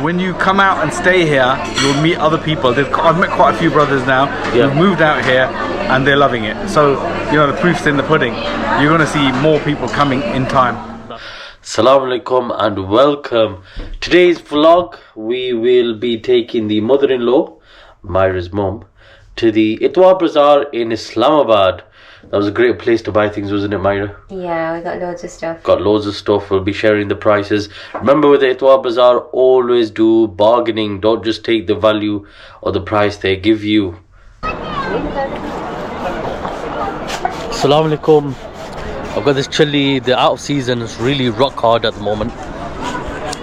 when you come out and stay here, you'll meet other people. I've met quite a few brothers now who've moved out here and they're loving it. So, you know, the proof's in the pudding. You're going to see more people coming in time. Assalamu alaikum and welcome. Today's vlog, we will be taking the mother-in-law, Myra's mom, to the Itwar Bazaar in Islamabad. That was a great place to buy things, wasn't it, Myra? Yeah, we got loads of stuff. Got loads of stuff. We'll be sharing the prices. Remember, with the Itwar Bazaar, always do bargaining. Don't just take the value or the price they give you. Assalamu alaikum. I've got this chili. The out of season is really rock hard at the moment.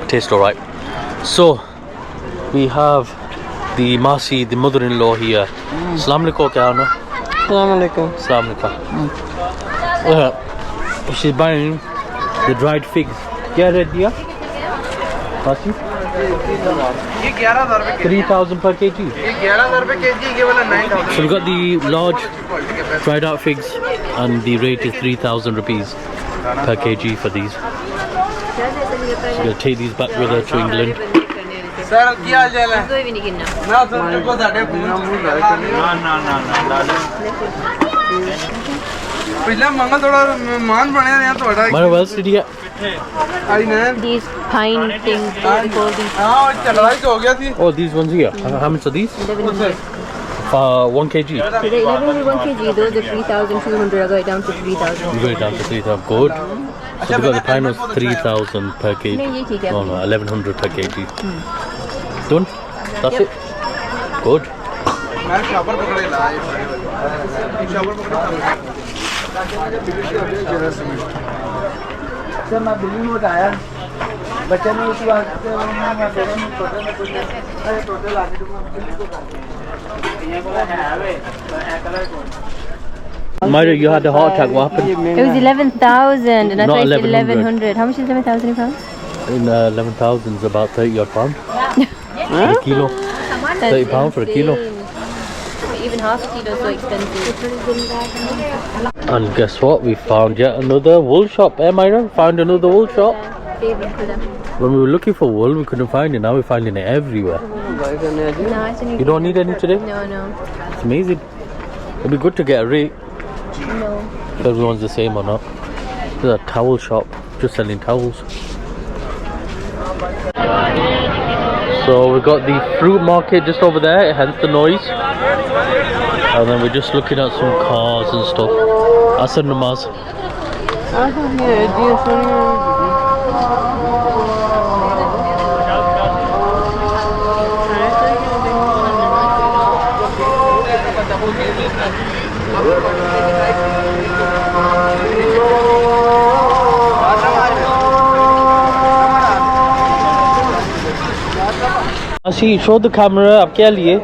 Tastes alright. So we have the Masi, the mother-in-law here. Assalamu alaikum, kya haal hai? Assalamu alaikum. Assalamu alaikum. She's buying the dried figs. Kya rate diya? Masi? ये 11,000 रुपए 3,000 per kg. ये 11,000 रुपए KG, ये वाला 9,000. So we got the large dried out figs and the rate is 3,000 rupees per kg for these. So we'll take these back with her to England. Sir क्या हाल चाल है? कोई भी नहीं गिनना। ना सर को साडे फोन ना पिछला मंगल थोड़ा मान बने हैं थोड़ा Myra, what else did you get? आई ने These pine things, what we call these. हां चला ही हो गया थी. Oh, these ones here. How much are these? 1100. 1 kg. Today 1100 1 kg. Those are 3,200. I got it down to 3,000. We got it down to 3,000. Good. So we got the pine was 3,000 per kg. No, ये ठीक है. No, 1,100 per kg. Done? That's it? Good. मैं shopper पकड़े ला ये shopper पकड़े sir मैं building में आया बच्चे ने उस वक्त मैं दोनों में छोटे में कुछ अरे टोटल आगे तो बिल्डिंग को ये बोला है वे कलर को Myra, you had a heart attack. What happened? It was 11,000 and I Not thought you said 1100. 1,100. How much is 11,000 in pounds? In 11,000 is about 30 odd pound. For a kilo. 30 pound for a kilo. Even half a kilo is so expensive. And guess what? We found yet another wool shop. Eh, Myra? Found another wool shop. Favorite colour. When we were looking for wool, we couldn't find it. Now we're finding it everywhere. No, it's only. You don't need any today? No, no, It's amazing. It'd be good to get a rate. no. If everyone's the same or not. There's a towel shop. Just selling towels. So we got the fruit market just over there, hence the noise. And then we're just looking at some cars and stuff. Asr namaz. Ashi, show the camera. Ab kya liye?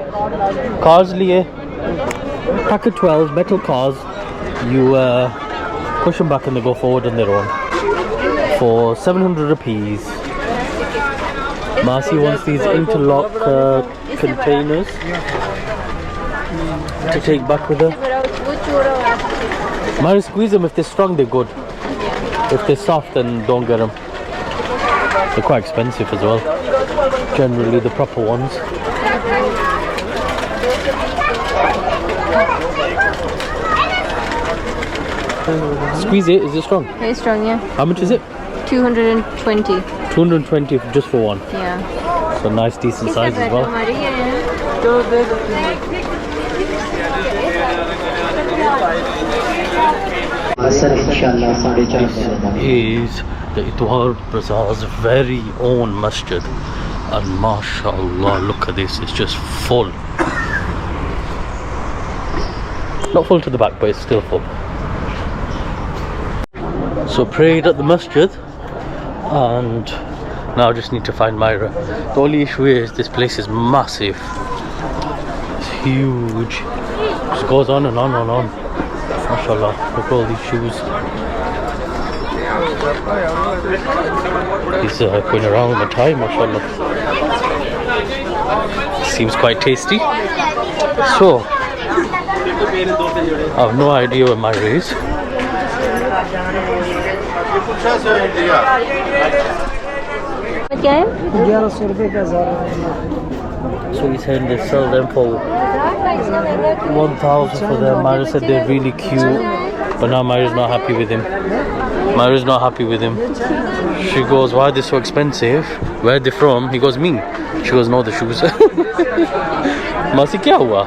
Cars liye. Packet 12 metal cars. You push them back and they go forward on their own. For 700 rupees. Masi wants these interlock containers to take back with her. Mari, squeeze them. If they're strong, they're good. If they're soft, then don't get them. They're quite expensive as well. Generally the proper ones. Squeeze it. Is it strong? Very strong, yeah. How much is it? 220. 220 just for one. Yeah. So nice, decent size as well. Is the Itwar Bazaar's very own masjid, and mashallah, look at this, it's just full. Not full to the back, but it's still full. So prayed at the masjid, and now I just need to find Myra. The only issue is this place is massive. It's huge. It just goes on and on and on. Mashallah, look at all these shoes. He's going around with the tie, mashallah. Seems quite tasty. So, I have no idea where Myra is. क्या है? 1100 रुपए का ज़ार So he's saying they sell them for 1,000 for them. Myra said they're really cute, but now Myra's not happy with him. Myra's not happy with him. She goes, why are they so expensive? Where are they from? He goes, me. She goes, no, the shoes. Masi, क्या हुआ?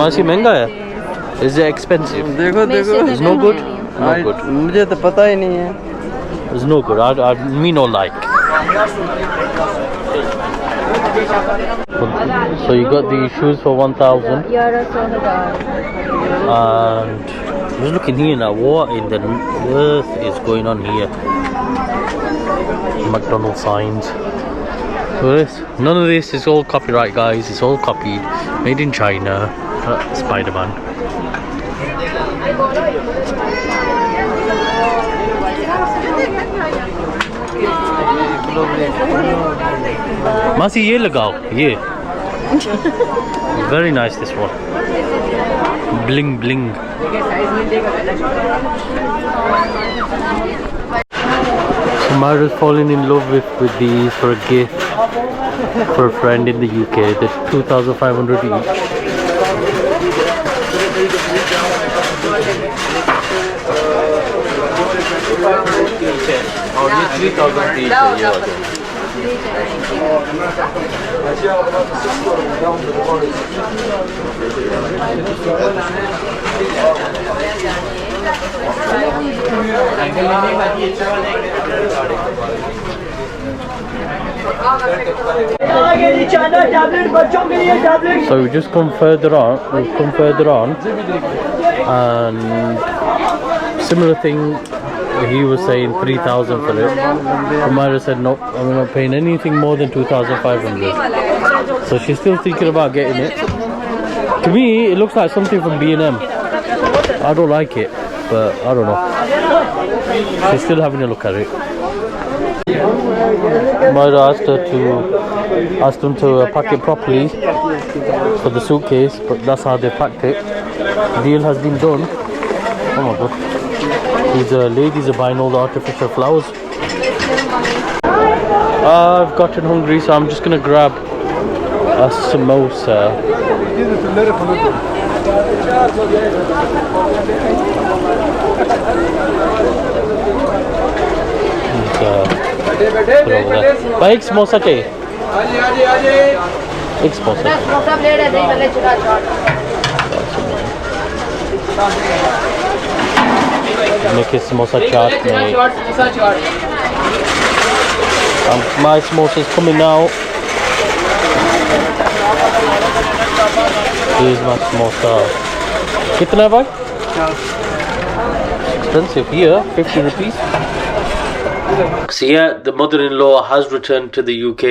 Masi, महंगा है? Is it expensive? देखो देखो It's no good? No good. मुझे तो पता ही नहीं है It's no good. Me no like. So you got these shoes for 1,000. 1100 And just looking here now, what in the earth is going on here? McDonald's signs. So this, none of this is all copyright, guys. It's all copied, made in China. Spider-Man. Masi, ye lagao, ye. Very nice, this one. Bling bling. So Myra's fallen in love with these for a gift for a friend in the UK. They're 2,500 each. और ये 3,000 each है ये वाले। So we just come further on. We've come further on, and similar thing. He was saying 3,000 for it. Myra said no, I'm not paying anything more than 2,500. So she's still thinking about getting it. To me, it looks like something from B&M. I don't like it, but I don't know. She's still having a look at it. Myra asked them to pack it properly for the suitcase, but that's how they packed it. The deal has been done. Oh my god. These ladies are buying all the artificial flowers. I've gotten hungry, so I'm just gonna grab a samosa. भाई एक समोसा चाहिए एक samosa make a samosa chaat mate. My samosa is coming now. Here's my samosa. Kitna hai bhai? Expensive here, 50 rupees. So yeah, the mother-in-law has returned to the UK.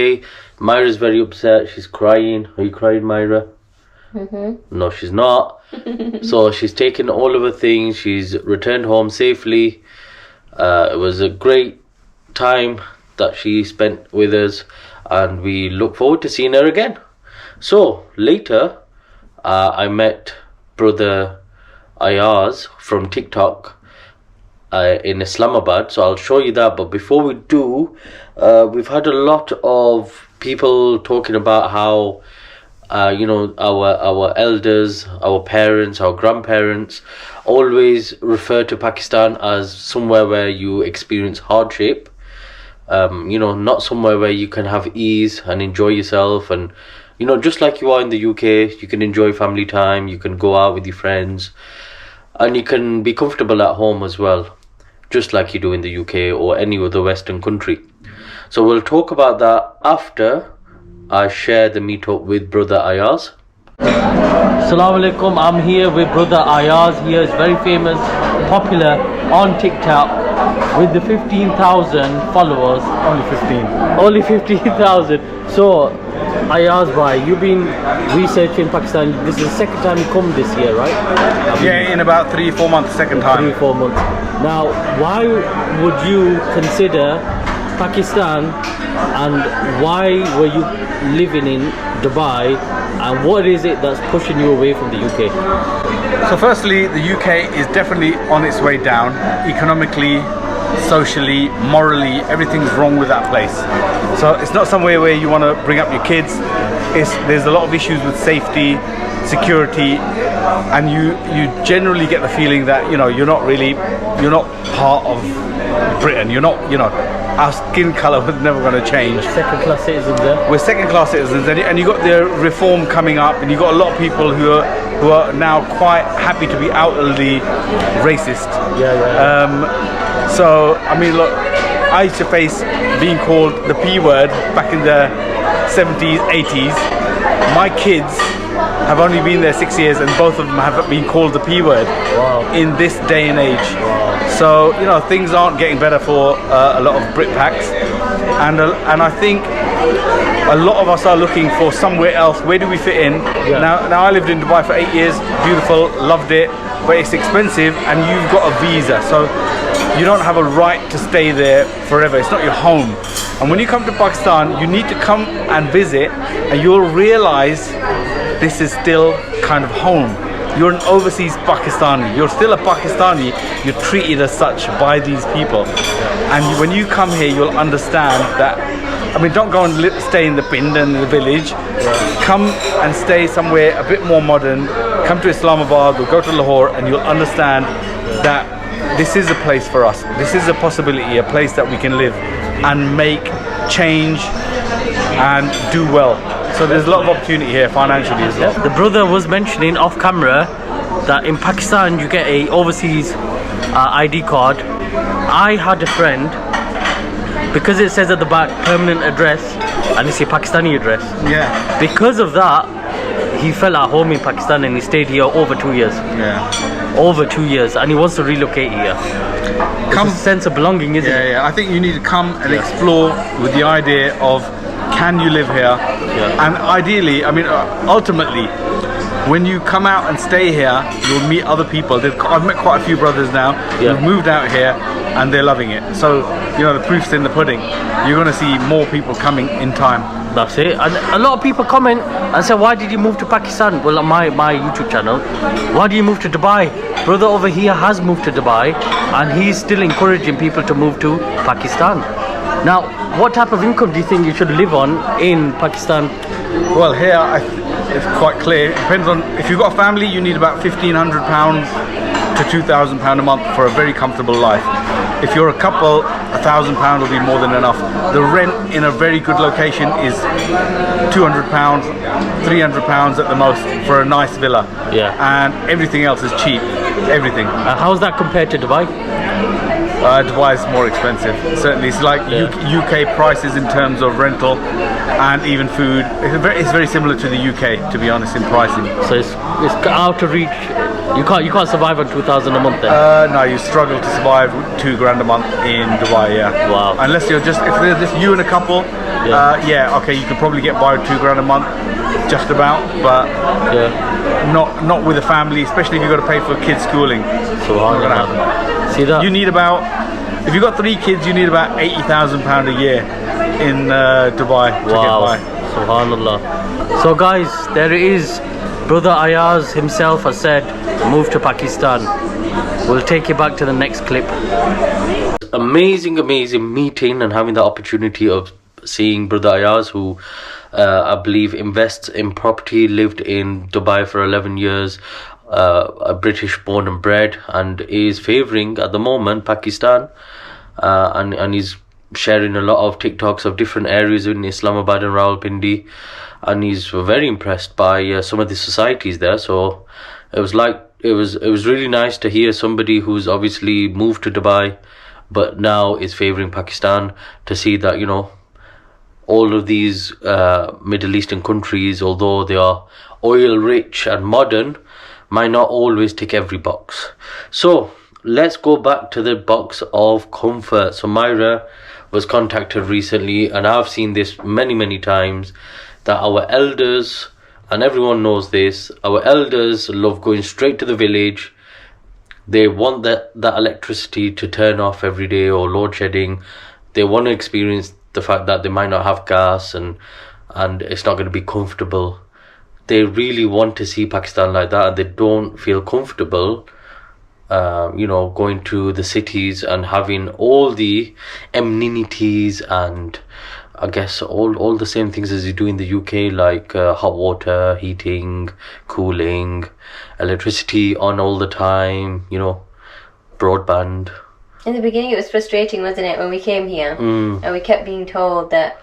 Myra's very upset. She's crying. Are you crying, Myra? No, she's not. So she's taken all of her things. She's returned home safely. It was a great time that she spent with us, and we look forward to seeing her again. So later, I met brother Ayaz from TikTok in Islamabad. So I'll show you that. But before we do, we've had a lot of people talking about how our elders, our parents, our grandparents always refer to Pakistan as somewhere where you experience hardship. Not somewhere where you can have ease and enjoy yourself, and just like you are in the UK, you can enjoy family time, you can go out with your friends, and you can be comfortable at home as well, just like you do in the UK or any other Western country. So we'll talk about that after I share the meetup with brother Ayaz. Assalamu alaikum. I'm here with brother Ayaz. He is very famous, popular on TikTok with the 15,000 followers. Only 15,000. So Ayaz bhai, you've been researching Pakistan. This is the second time you come this year, right? Yeah, in about 3-4 months, second time. 3-4 months. Now, why would you consider Pakistan, and why were you living in Dubai, and what is it that's pushing you away from the UK? So firstly, the UK is definitely on its way down economically, socially, morally, everything's wrong with that place. So it's not somewhere where you want to bring up your kids. There's a lot of issues with safety, security, and you generally get the feeling that you're not part of Britain. You're not, our skin color was never going to change. Second class citizens there. We're second class citizens, and you got the reform coming up, and you got a lot of people who are now quite happy to be outwardly racist. So I mean, look, I used to face being called the P word back in the 70s, 80s. My kids have only been there 6 years, and both of them have been called the P word. Wow. In this day and age. So things aren't getting better for a lot of Britpacks, and I think a lot of us are looking for somewhere else. Where do we fit in? Now I lived in Dubai for 8 years, beautiful, loved it, but it's expensive, and you've got a visa, so you don't have a right to stay there forever. It's not your home. And when you come to Pakistan, you need to come and visit, and you'll realize this is still kind of home. You're an overseas Pakistani. You're still a Pakistani. You're treated as such by these people. And when you come here, you'll understand that. I mean, don't go and stay in the Pind and the village. Come and stay somewhere a bit more modern. Come to Islamabad or go to Lahore, and you'll understand that this is a place for us. This is a possibility, a place that we can live and make change and do well. So there's a lot of opportunity here financially as well. The brother was mentioning off camera that in Pakistan you get a overseas ID card. I had a friend, because it says at the back permanent address and it's a Pakistani address. Yeah. Because of that, he felt at home in Pakistan and he stayed here over 2 years. Yeah. Over 2 years, and he wants to relocate here. It's a sense of belonging, isn't it? Yeah. I think you need to come and explore with the idea of, can you live here? And ideally, I mean, ultimately, when you come out and stay here, you'll meet other people. I've met quite a few brothers now who've moved out here, and they're loving it. So, the proof's in the pudding. You're going to see more people coming in time. That's it. And a lot of people comment and say, why did you move to Pakistan? Well, on my YouTube channel, why do you move to Dubai? Brother over here has moved to Dubai, and he's still encouraging people to move to Pakistan. Now, what type of income do you think you should live on in Pakistan? Well, here it's quite clear. It depends on, if you've got a family, you need about £1,500 to £2,000 a month for a very comfortable life. If you're a couple, £1,000 will be more than enough. The rent in a very good location is £200, £300 at the most for a nice villa. And everything else is cheap. Everything. How's that compared to Dubai? Dubai is more expensive. Certainly, it's like UK prices in terms of rental and even food. It's very similar to the UK, to be honest, in pricing. So it's out of reach. You can't survive on 2,000 a month then. No, you struggle to survive £2,000 a month in Dubai. Yeah. Wow. Unless if they're just you and a couple, okay, you could probably get by with £2,000 a month, just about, but not with a family, especially if you've got to pay for kids' schooling. So hard to happen. See that? You need about, if you've got 3 kids, you need about £80,000 a year in Dubai to get by. Subhanallah. So guys, there it is. Brother Ayaz himself has said, move to Pakistan. We'll take you back to the next clip. Amazing meeting and having the opportunity of seeing Brother Ayaz, who I believe invests in property, lived in Dubai for 11 years, a British born and bred, and is favouring at the moment Pakistan, and he's sharing a lot of TikToks of different areas in Islamabad and Rawalpindi, and he's very impressed by some of the societies there. So it was really nice to hear somebody who's obviously moved to Dubai but now is favouring Pakistan, to see that all of these Middle Eastern countries, although they are oil rich and modern, might not always tick every box. So let's go back to the box of comfort. So Myra was contacted recently, and I've seen this many times, that our elders, and everyone knows this, our elders love going straight to the village. They want that electricity to turn off every day, or load shedding. They want to experience the fact that they might not have gas and it's not going to be comfortable. They really want to see Pakistan like that, and they don't feel comfortable going to the cities and having all the amenities and I guess all the same things as you do in the UK, like hot water, heating, cooling, electricity on all the time, broadband. In the beginning, it was frustrating, wasn't it, when we came here, and we kept being told that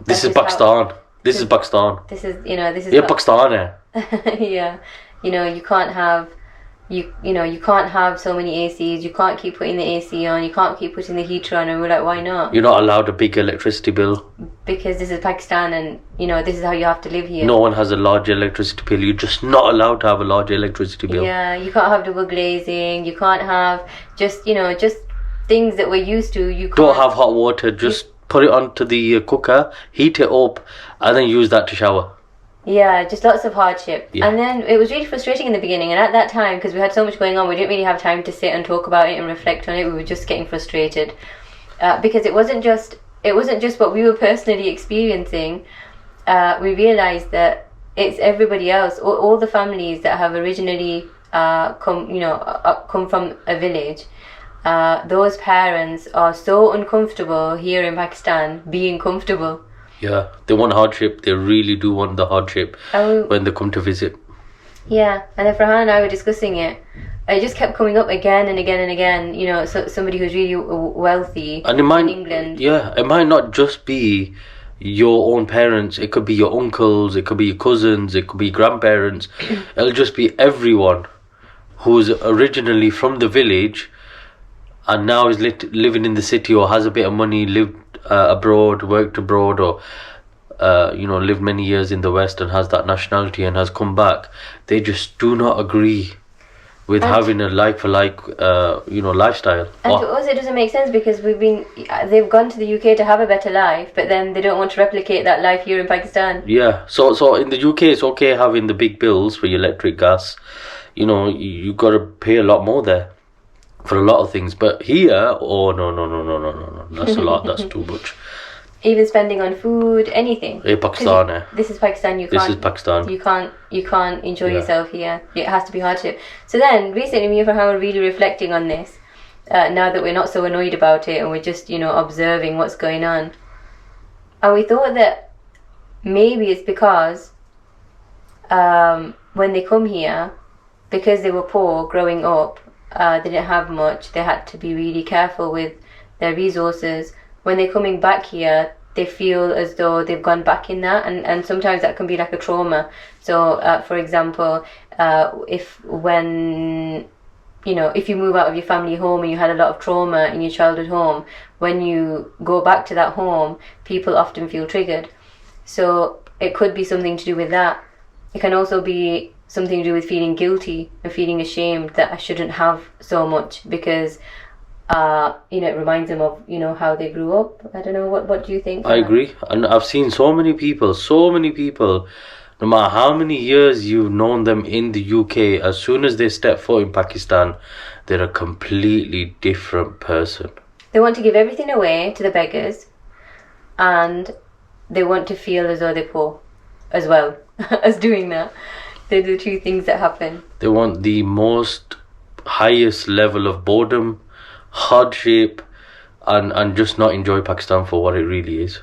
this is Pakistan. This is Pakistan. This is this is Pakistan hai. Yeah, you can't have you can't have so many ACs. You can't keep putting the AC on. You can't keep putting the heater on. And we're like, why not? You're not allowed a big electricity bill because this is Pakistan, and this is how you have to live here. No one has a large electricity bill. You're just not allowed to have a large electricity bill. Yeah, you can't have double glazing. You can't have just things that we're used to. You can't, don't have hot water. Just put it onto the cooker, heat it up, and then use that to shower. Yeah, just lots of hardship. Yeah. And then it was really frustrating in the beginning, and at that time, because we had so much going on, we didn't really have time to sit and talk about it and reflect on it. We were just getting frustrated because it wasn't just what we were personally experiencing. We realized that it's everybody else, all the families that have originally come from a village. Those parents are so uncomfortable here in Pakistan being comfortable. Yeah, they want hardship. They really do want the hardship when they come to visit. Yeah, and then Farhan and I were discussing it. It just kept coming up again and again and again. So somebody who's really wealthy and it might, in England. Yeah, it might not just be your own parents. It could be your uncles. It could be your cousins. It could be grandparents. It'll just be everyone who's originally from the village and now is living in the city or has a bit of money, lived abroad, worked abroad, or lived many years in the West and has that nationality and has come back. They just do not agree with having a like-for-like lifestyle. And to us it doesn't make sense because they've gone to the UK to have a better life, but then they don't want to replicate that life here in Pakistan. Yeah, so in the UK it's okay having the big bills for your electric, gas. You got to pay a lot more there for a lot of things, but here, no, that's a lot. That's too much. Even spending on food, anything. Pakistan. This is Pakistan. This is Pakistan. You can't enjoy yourself here. It has to be hardship. So then, recently, me and Farhan were really reflecting on this. Now that we're not so annoyed about it and we're just observing what's going on, and we thought that maybe it's because when they come here, because they were poor growing up. They didn't have much. They had to be really careful with their resources. When they're coming back here, they feel as though they've gone back in that, and sometimes that can be like a trauma. So, for example, if you move out of your family home and you had a lot of trauma in your childhood home, when you go back to that home, people often feel triggered. So it could be something to do with that. It can also be something to do with feeling guilty and feeling ashamed that I shouldn't have so much because it reminds them of how they grew up. I don't know, what do you think? I agree, and I've seen so many people, no matter how many years you've known them in the UK, as soon as they step foot in Pakistan, they're a completely different person. They want to give everything away to the beggars, and they want to feel as though they're poor as well as doing that. They're the two things that happen. They want the highest level of boredom, hardship, and just not enjoy Pakistan for what it really is.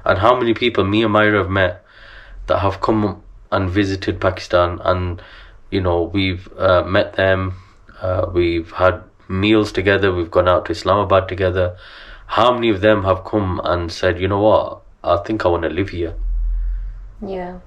And how many people me and Myra have met that have come and visited Pakistan, and we've met them, we've had meals together, we've gone out to Islamabad together. How many of them have come and said, you know what, I think I want to live here? Yeah.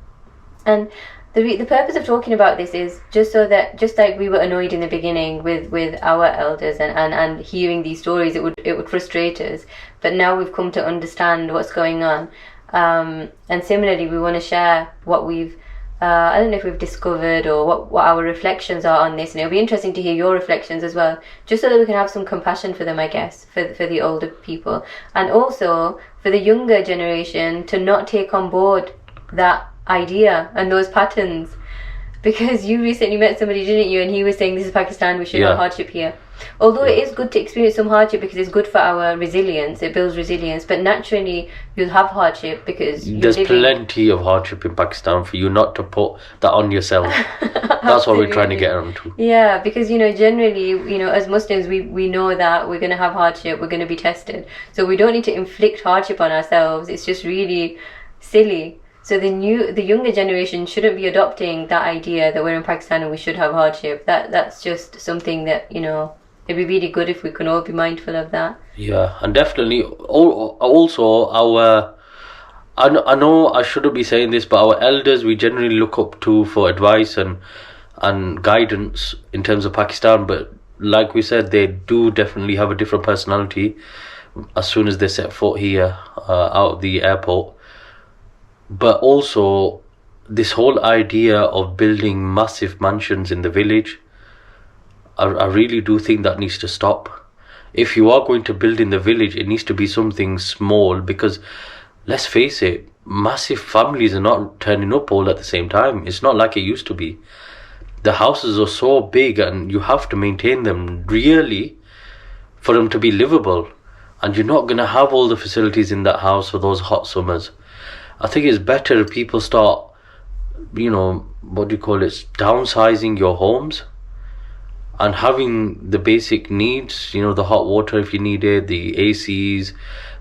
And the purpose of talking about this is just like we were annoyed in the beginning with our elders and hearing these stories, it would frustrate us. But now we've come to understand what's going on. And similarly, we want to share what we've I don't know if we've discovered or what our reflections are on this, and it'll be interesting to hear your reflections as well, just so that we can have some compassion for them, I guess, for the older people, and also for the younger generation to not take on board that idea and those patterns. Because you recently met somebody, didn't you, and he was saying this is Pakistan, we should have hardship here. Although it is good to experience some hardship because it's good for our resilience, it builds resilience, but naturally you'll have hardship because there's plenty of hardship in Pakistan for you not to put that on yourself. That's what we're trying to get onto. Yeah, because generally, as Muslims, we know that we're going to have hardship, we're going to be tested, so we don't need to inflict hardship on ourselves. It's just really silly. So the younger generation shouldn't be adopting that idea that we're in Pakistan and we should have hardship. That's just something that it'd be really good if we can all be mindful of that. Yeah, and definitely also our, I know I shouldn't be saying this, but our elders we generally look up to for advice and guidance in terms of Pakistan. But like we said, they do definitely have a different personality as soon as they set foot here out of the airport. But also this whole idea of building massive mansions in the village, I really do think that needs to stop. If you are going to build in the village, it needs to be something small, because let's face it, massive families are not turning up all at the same time. It's not like it used to be. The houses are so big and you have to maintain them really for them to be livable, and you're not going to have all the facilities in that house for those hot summers. I think it's better if people start, downsizing your homes and having the basic needs, the hot water if you need it, the ACs,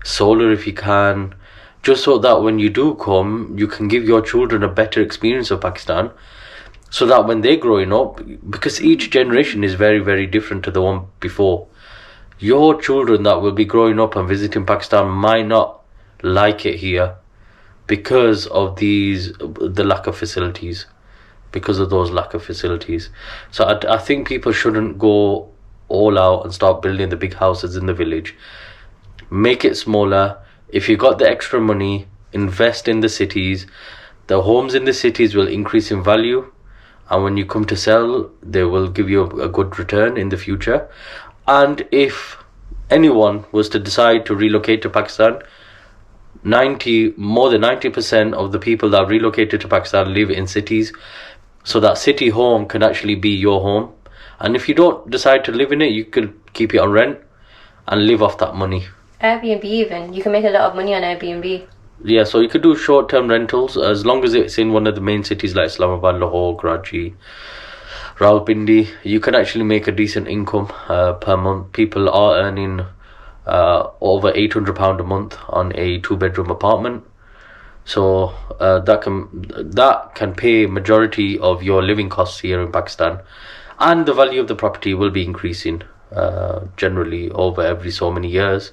solar if you can, just so that when you do come, you can give your children a better experience of Pakistan, so that when they're growing up, because each generation is very, very different to the one before, your children that will be growing up and visiting Pakistan might not like it here because of the lack of facilities. Because of those lack of facilities. So I think people shouldn't go all out and start building the big houses in the village. Make it smaller. If you got the extra money, invest in the cities. The homes in the cities will increase in value, and when you come to sell, they will give you a good return in the future. And if anyone was to decide to relocate to Pakistan, more than 90% of the people that relocated to Pakistan live in cities. So that city home can actually be your home. And if you don't decide to live in it, you could keep it on rent and live off that money. Airbnb even. You can make a lot of money on Airbnb. Yeah, so you could do short-term rentals as long as it's in one of the main cities like Islamabad, Lahore, Karachi, Rawalpindi. You can actually make a decent income per month. People are earning over £800 a month on a 2-bedroom apartment. So that can pay majority of your living costs here in Pakistan, and the value of the property will be increasing generally over every so many years,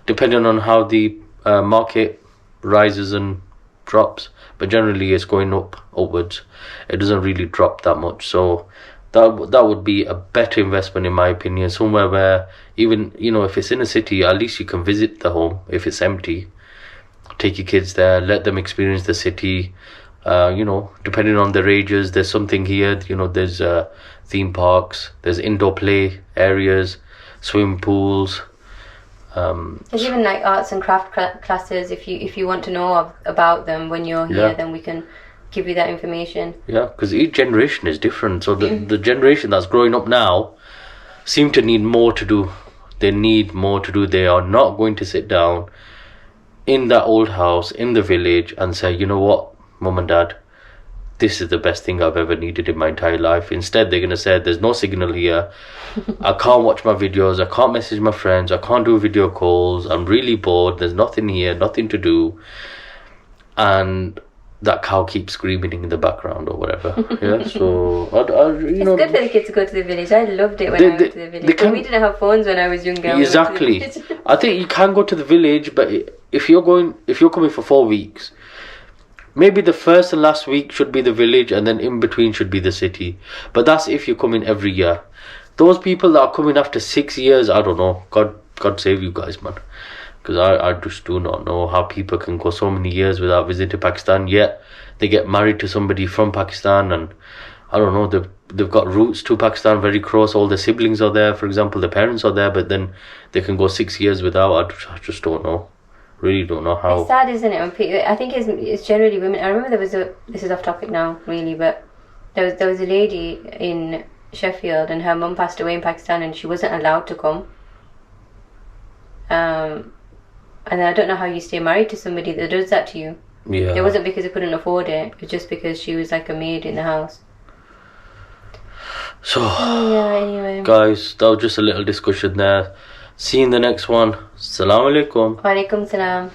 depending on how the market rises and drops. But generally, it's going upwards. It doesn't really drop that much. So that would be a better investment in my opinion. Somewhere where even if it's in a city, at least you can visit the home if it's empty. Take your kids there, let them experience the city. Depending on their ages, there's something here. There's theme parks, there's indoor play areas, swimming pools. There's even like arts and craft classes. If you want to know about them when you're here, then we can give you that information. Yeah, because each generation is different. So the generation that's growing up now seem to need more to do. They need more to do. They are not going to sit down in that old house in the village and say, you know what, mum and dad, this is the best thing I've ever needed in my entire life. Instead, they're going to say, there's no signal here, I can't watch my videos, I can't message my friends, I can't do video calls, I'm really bored, there's nothing here, nothing to do, and that cow keeps screaming in the background or whatever. Yeah, so it's good for the kids to go to the village. I loved it when I went to the village. But we didn't have phones when I was younger. Exactly. I think you can go to the village, but if you're coming for 4 weeks, maybe the first and last week should be the village, and then in between should be the city. But that's if you're coming every year. Those people that are coming after 6 years, I don't know. God save you guys, man. Because I just do not know how people can go so many years without visiting Pakistan, yet they get married to somebody from Pakistan, and I don't know, they've got roots to Pakistan very close. All their siblings are there, for example, their parents are there, but then they can go 6 years without. I just don't know. Really don't know how. It's sad, isn't it? When people, I think it's generally women. I remember this is off topic now, really, but there was a lady in Sheffield, and her mum passed away in Pakistan, and she wasn't allowed to come. And then I don't know how you stay married to somebody that does that to you. Yeah. It wasn't because they couldn't afford it. It was just because she was like a maid in the house. So, Yeah, anyway. guys, that was just a little discussion there. See you in the next one. Assalamu alaikum. Walaikum salam.